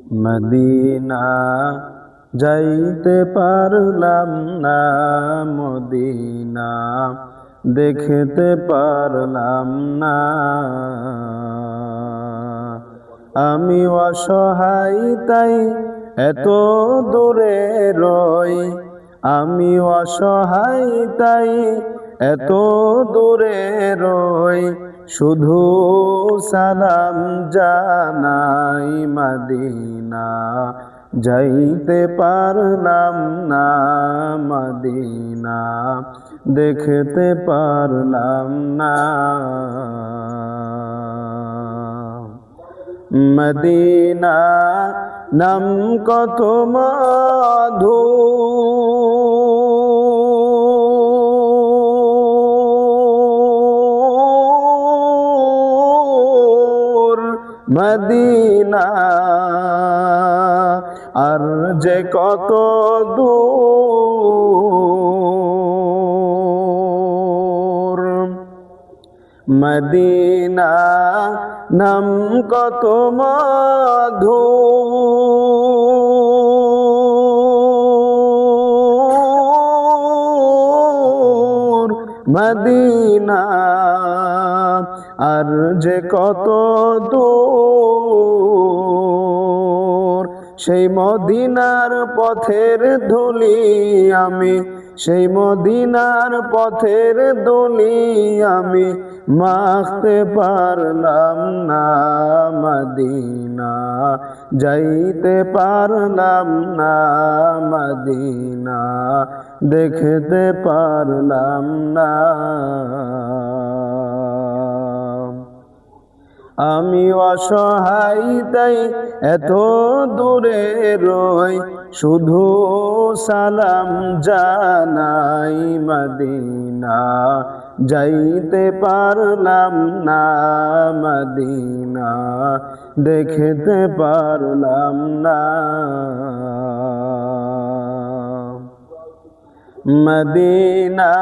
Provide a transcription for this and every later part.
Medina যাইতে পারলাম না, মদিনা দেখতে পারলাম না। আমি অসহায় তাই এত দূরে রই, আমি অসহায় তাই এত দূরে রই, শুধু সালাম জানাই। মদিনা যাইতে পারলাম না, মদিনা দেখতে পারলাম না। মদিনা নাম কত মধু, মদিনা আর যে কত দূর। মদিনা নাম কত মধু, মদিনা আর যে কত দূর। সেই মদিনার পথের ধুলি আমি, সেই মদিনার পথের ধুলি আমি মাখতে পারলাম না। মদিনা যাইতে পারলাম না, মদিনা দেখতে পারলাম না। আমি অসহায় তাই এত দূরে রই, শুধু সালাম জানাই। মদিনা যাইতে পারলাম না, মদিনা দেখতে পারলাম না। মদিনা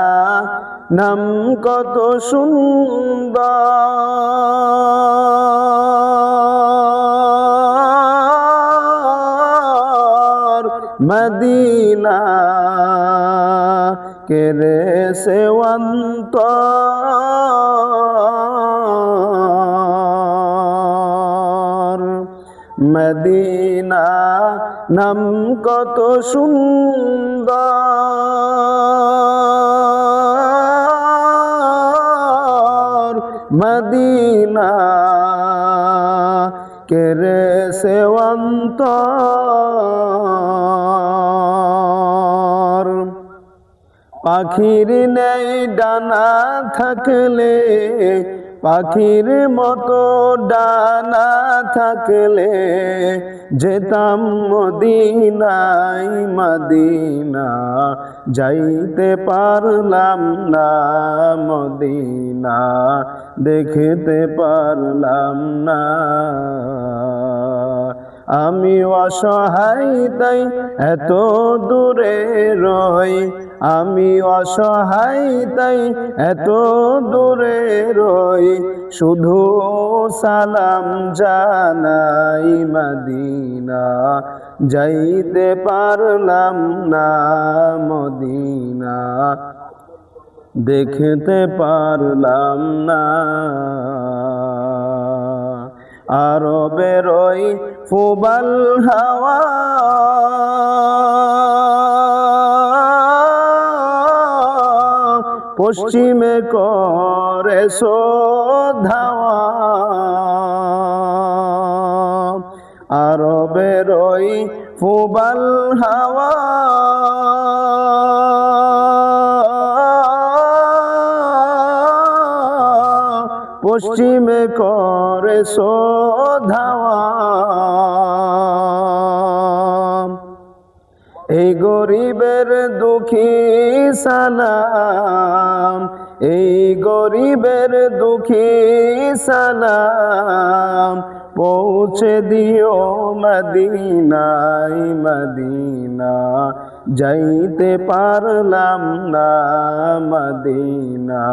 নাম কত সুন্দর, মদিনা কেরে সেওয়ান্তর। মদিনা নাম কত সুন্দর, মদিনা কেরে সেওয়ান্তর। পাখির নেই ডানা থাকলে, পাখির মতো ডানা থাকলে যেতাম মদিনায়। মদিনা যাইতে পারলাম না, মদিনা দেখতে পারলাম না। আমি অসহায় তাই এত দূরে রই, আমি অসহায় তাই এত দূরে রই, শুধু সালাম জানাই। মদিনা যাইতে পারলাম না, মদিনা দেখতে পারলাম না। আরবের ওই ফুবাল হাওয়া পশ্চিমে করে ধাওয়া, আরবের ওই ফুবাল হাওয়া পশ্চিমে করে ধাওয়া। এই গরিবের দুঃখী সালাম, এই গরিবের দুঃখী সালাম পৌঁছে দিও মদিনায়। মদিনা যাইতে পারলাম না, মদিনা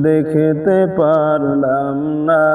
দেখতে পারলাম না।